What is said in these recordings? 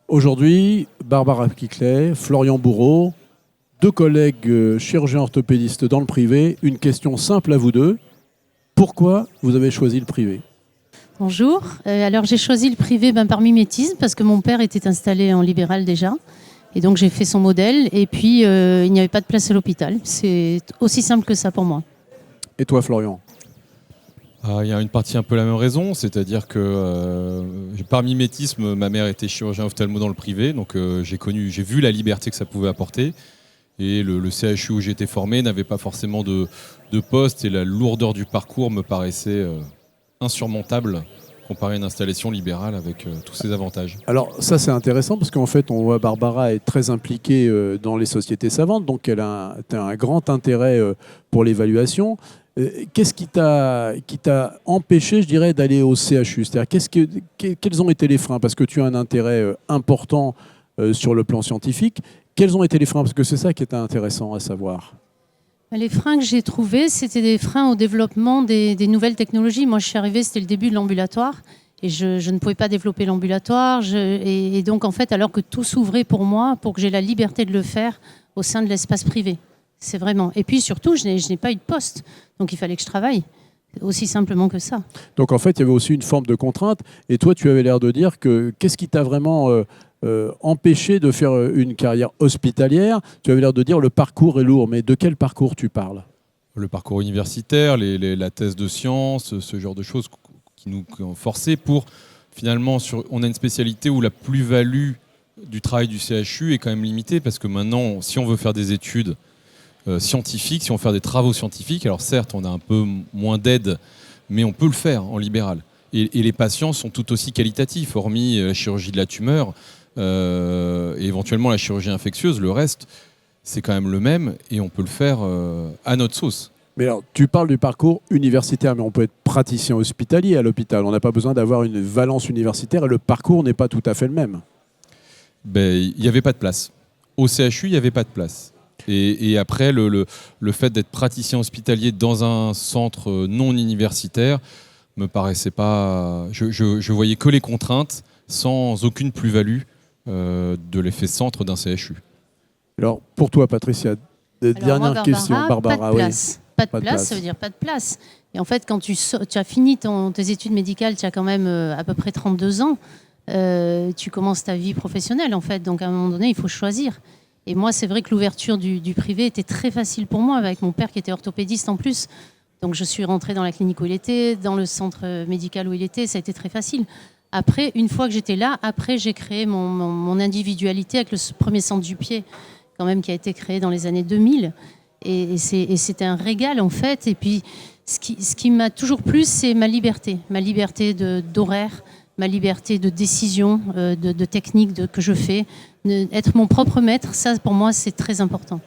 Aujourd'hui, Barbara Quiclet, Florian Bourreau, deux collègues chirurgiens orthopédistes dans le privé. Une question simple à vous deux. Pourquoi vous avez choisi le privé ? Bonjour. Alors j'ai choisi le privé par mimétisme parce que mon père était installé en libéral déjà. Et donc j'ai fait son modèle et puis il n'y avait pas de place à l'hôpital. C'est aussi simple que ça pour moi. Et toi Florian ? Il y a une partie un peu la même raison, c'est-à-dire que par mimétisme, ma mère était chirurgien ophtalmo dans le privé, donc j'ai vu la liberté que ça pouvait apporter. Et le CHU où j'étais formé n'avait pas forcément de poste et la lourdeur du parcours me paraissait insurmontable comparé à une installation libérale avec tous ses avantages. Alors ça c'est intéressant parce qu'en fait on voit Barbara est très impliquée dans les sociétés savantes, donc elle a un grand intérêt pour l'évaluation. Qu'est-ce qui t'a empêché, je dirais, d'aller au CHU ? C'est-à-dire quels ont été les freins ? Parce que tu as un intérêt important sur le plan scientifique. Quels ont été les freins ? Parce que c'est ça qui est intéressant à savoir. Les freins que j'ai trouvés, c'était des freins au développement des nouvelles technologies. Moi, je suis arrivée, c'était le début de l'ambulatoire. Et je ne pouvais pas développer l'ambulatoire. Et donc, en fait, alors que tout s'ouvrait pour moi, pour que j'ai la liberté de le faire au sein de l'espace privé. C'est vraiment. Et puis, surtout, je n'ai pas eu de poste. Donc, il fallait que je travaille. Aussi simplement que ça. Donc, en fait, il y avait aussi une forme de contrainte. Et toi, tu avais l'air de dire que qu'est-ce qui t'a vraiment empêché de faire une carrière hospitalière ? Tu avais l'air de dire le parcours est lourd. Mais de quel parcours tu parles ? Le parcours universitaire, la thèse de sciences, ce genre de choses qui nous ont forcé pour, finalement, on a une spécialité où la plus-value du travail du CHU est quand même limitée, parce que maintenant, si on veut faire des études scientifiques, si on veut faire des travaux scientifiques, alors certes, on a un peu moins d'aide, mais on peut le faire en libéral. Et les patients sont tout aussi qualitatifs, hormis la chirurgie de la tumeur et éventuellement la chirurgie infectieuse, le reste, c'est quand même le même et on peut le faire à notre sauce. Mais alors, tu parles du parcours universitaire, mais on peut être praticien hospitalier à l'hôpital. On n'a pas besoin d'avoir une valence universitaire et le parcours n'est pas tout à fait le même. Il n'y avait pas de place. Au CHU, il n'y avait pas de place. Et après, le fait d'être praticien hospitalier dans un centre non universitaire me paraissait pas... Je voyais que les contraintes sans aucune plus-value de l'effet centre d'un CHU. Alors, pour toi, Patricia, dernière question. Barbara, pas de place. Pas de place, ça veut dire pas de place. Et en fait, quand tu as fini tes études médicales, tu as quand même à peu près 32 ans, tu commences ta vie professionnelle, en fait. Donc, à un moment donné, il faut choisir. Et moi, c'est vrai que l'ouverture du privé était très facile pour moi, avec mon père qui était orthopédiste en plus. Donc, je suis rentrée dans la clinique où il était, dans le centre médical où il était. Ça a été très facile. Après, une fois que j'étais là, j'ai créé mon individualité avec le premier centre du pied, quand même, qui a été créé dans les années 2000. Et c'était un régal, en fait. Et puis, ce qui m'a toujours plu, c'est ma liberté d'horaire, ma liberté de décision, de technique que je fais. Être mon propre maître, ça, pour moi, c'est très important.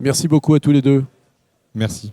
Merci beaucoup à tous les deux. Merci.